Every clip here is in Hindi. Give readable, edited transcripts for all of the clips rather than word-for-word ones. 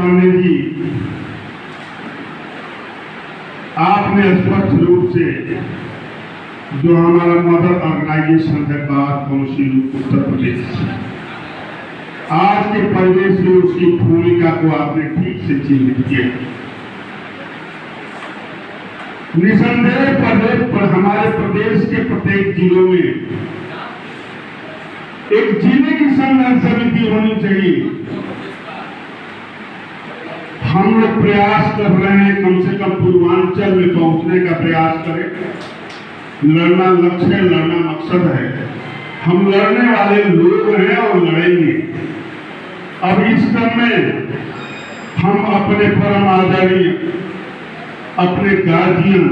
पांडे जी, आपने स्पष्ट रूप से जो हमारा मदर ऑर्गेनाइजेशन है बार काउंसिल उत्तर प्रदेश, आज के परिवेश में उसकी भूमिका को आपने ठीक से चिन्हित किया। निसंदेह प्रदेश पर हमारे प्रदेश के प्रत्येक जिलों में एक जिले की संघर्ष समिति होनी चाहिए। हम लोग प्रयास कर रहे हैं, कम से कम पूर्वांचल में पहुंचने का प्रयास करें। लड़ना लक्ष्य है, लड़ना मकसद है। हम लड़ने वाले लोग हैं और लड़ेंगे। अब इस क्रम में हम अपने परम आदरणीय, अपने गार्जियन,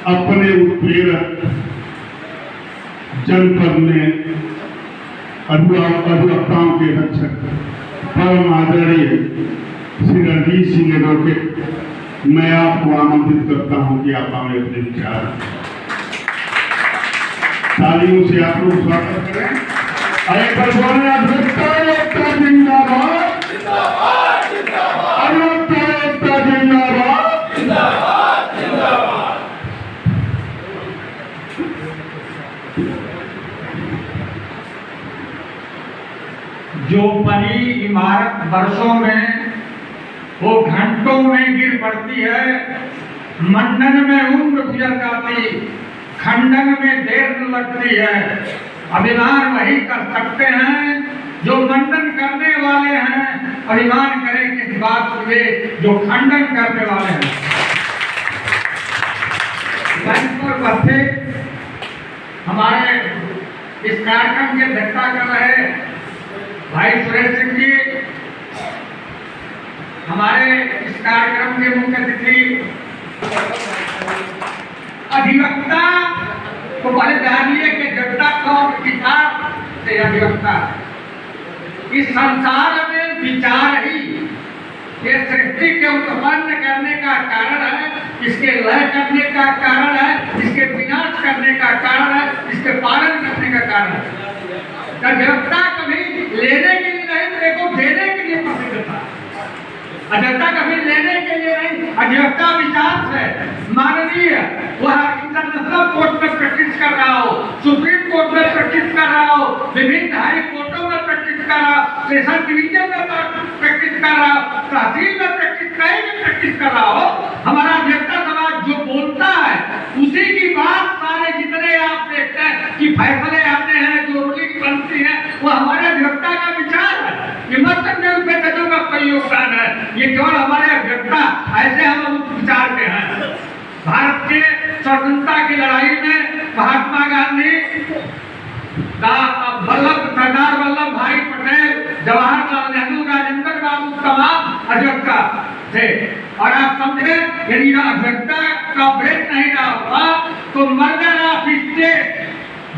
अपने उत्प्रेरक, जनपद में अधिवक्ताओं के रक्षक परम आदरणीय श्री रणजीत सिंह एडवोकेट, मैं आपको आमंत्रित करता हूं कि आप हमें अपने विचार तालियों से आप लोग स्वागत करें। एक बार बोले अधिवक्ता एकता जिंदाबाद, अधिवक्ता एकता जिंदाबाद, जो बनी इमारत वर्षों में वो घंटों में गिर पड़ती है। मंडन में उम्र गुजर जाती, खंडन में देर न लगती है। अभिमान वही कर सकते हैं जो मंडन करने वाले हैं। अभिमान करें किस बात से जो खंडन करने वाले हैं। हमारे इस कार्यक्रम की अध्यक्षता कर रहे भाई सुरेश सिंह जी, हमारे इस कार्यक्रम के मुख्य अतिथि अधिवक्ता को पहले जानिए कि अधिवक्ता कौन, विचार से अधिवक्ता। इस संसार में विचार ही ये सृष्टि के उत्पन्न करने का कारण है, इसके लय करने का कारण है, इसके विनाश करने का कारण है, इसके पालन करने का कारण है। अधिवक्ता कभी लेने के लिए नहीं, देखो देने के लिए प्रसिद्ध था। अधिवक्ता कभी लेने के लिए नहीं, अधिवक्ता विचार से माननीय वह इंटरनेशनल कोर्ट में प्रैक्टिस कर रहा हो, सुप्रीम कोर्ट में प्रैक्टिस कर रहा हो, विभिन्न हाई कोर्टों में प्रैक्टिस कर रहा हो, सेशन डिवीजन में प्रैक्टिस कर रहा हो, तहसील में प्रैक्टिस कहीं भी प्रैक्टिस कर रहा हो, हमारा अधिवक्ता समाज जो बोलता है उसी की बात सारे जितने आप देखते हैं कि फैसले आते हैं, जो रूलिंग बनती है, वो हमारे अधिवक्ता का विचार है। विमर्शन में उसमें सजों का कोई योगदान है। ये केवल हमारे अधिवक्ता ऐसे हम विचार के हैं। भारत के स्वतंत्रता की लड़ाई में महात्मा गांधी, सरदार वल्लभ भाई पटेल, जवाहरलाल नेहरू, राजेंद्र बाबू तमाम अधिवक्ता थे। और आप समझे यदि अधिवक्ता का ब्रेक नहीं रहा होगा तो मर्डर ऑफ स्टेट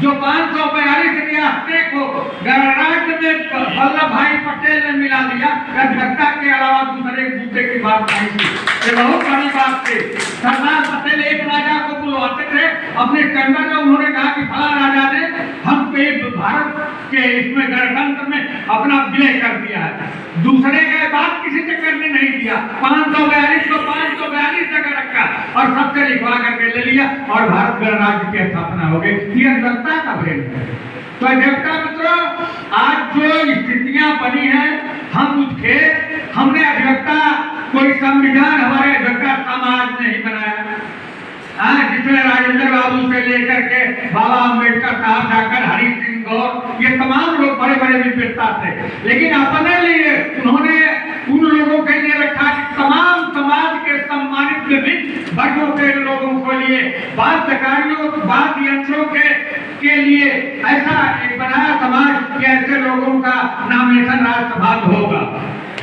जो 542 रियासतें को गणराज्य में वल्लभ भाई पटेल ने मिला दिया, अधिवक्ता के अलावा दूसरे मुद्दे की बात नहीं थी। ये बहुत बड़ी बात थी। सरदार पटेल एक राजा को बुलवाते थे अपने चैम्बर में, उन्होंने कहा कि फला राजा ने हम पे भारत के इसमें गणतंत्र में अपना विलय कर दिया है। दूसरे के बात किसी से करने नहीं दिया, 542 को 542 जगह रखा और सबसे लिखवा करके ले लिया और भारत गणराज्य की स्थापना हो गई। ये अधिवक्ता का प्रेम है। तो अधिवक्ता मित्रों, आज जो स्थितियां बनी हैं, हम उठे, हमने अधिवक्ता कोई संविधान हमारे अधिवक्ता समाज ने ही बनाया, जिसमें राजेंद्र बाबू से लेकर के बाबा अम्बेडकर साहब जाकर हरि सिंह गौर, ये तमाम लोग बड़े बड़े विद्वान थे। लेकिन अपने लिए उन्होंने उन लोगों के लिए रखा कि तमाम समाज के सम्मानित विभिन्न वर्गों के लोगों को लिए, बाध्यकारियों, बाध्य यंत्रों के लिए ऐसा एक बनाया समाज कि ऐसे लोगों का नामिनेशन राज्यसभा होगा।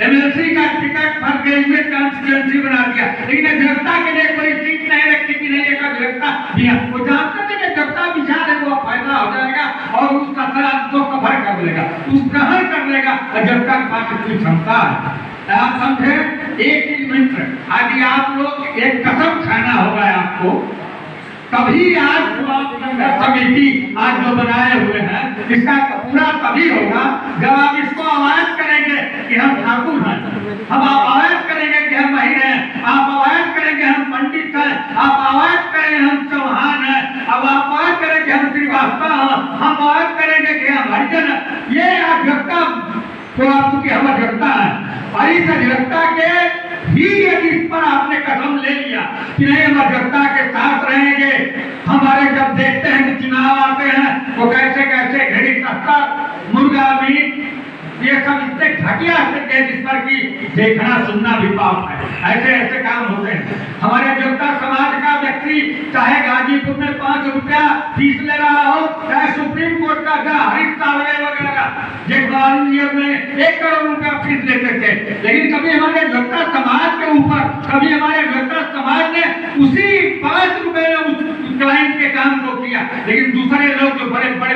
एमएलसी का टिकट पर ग्रेजुएट कॉन्स्टिट्यूएंसी बना दिया, लेकिन अधिवक्ता के लिए कोई सीट नहीं रखी कि नहीं एक अधिवक्ता दिया। वो जानते थे कि अधिवक्ता विचार है वो फायदा हो जाएगा और उसका तो कवर कर लेगा, उस ग्रहण कर लेगा। अधिवक्ता के पास इतनी क्षमता है। आप समझे, एक चीज मित्र, यदि आप लोग एक कसम खाना होगा आपको, तभी आज समिति आज जो बनाए हुए हैं इसका पूरा तभी होगा जब आप इसको आवाज करेंगे कि हम ठाकुर हैं। हम अवैध करेंगे कि हम महिर हैं, आप अवैध करेंगे हम पंडित हैं, आप अवैध करेंगे हम चौहान हैं, अब आप अवैध करेंगे हम श्रीवास्तव हैं, हम अवैध करेंगे कि हम हरिजन हैं। ये अधिवक्ता तो आपकी हम अधिवक्ता है, और इस अधिवक्ता के ही यदि इस पर आपने कदम ले लिया कि नहीं हम अधिवक्ता के साथ रहेंगे, हमारे जब देखते हैं कि चुनाव आते हैं तो कैसे कैसे घड़ी सस्ता मुर्गा मीट ये सब इतने घटिया स्थिति है जिस पर कि देखना सुनना भी पाप है। ऐसे ऐसे काम होते हैं। हमारे अधिवक्ता समाज का व्यक्ति चाहे गाजीपुर में 5 रुपया फीस ले रहा हो, चाहे सुप्रीम कोर्ट का जहाँ हरीश सावरे वगैरह जेठमलानी में 1 करोड़ रुपया फीस लेते थे, लेकिन कभी हमारे अधिवक्ता समाज के ऊपर, कभी हमारे अधिवक्ता समाज ने उसी 5 रुपए में उस क्लाइंट के काम को किया, लेकिन दूसरे लोग जो बड़े बड़े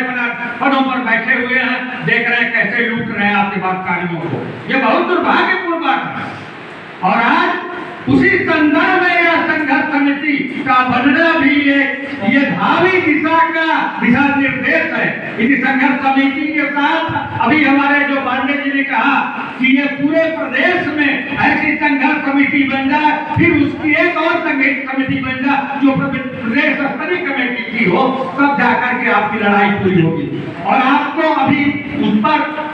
पदों पर बैठे हुए हैं देख रहे हैं कैसे लूट रहे हैं आपके कार्यों को। ये बहुत दुर्भाग्यपूर्ण बात है। और आज उसी संदर्भ में यह संघर्ष समिति का बनना भी ये भावी दिशा का दिशा निर्देश है। इस संघर्ष समिति के साथ अभी हमारे जो पांडे जी ने कहा कि ये पूरे प्रदेश में ऐसी संघर्ष समिति बन जाए, फिर उसकी एक और संघर्ष समिति बन जाए जो प्रदेश स्तरीय कमेटी की हो, तब जाकर के आपकी लड़ाई पूरी होगी। और आपको अभी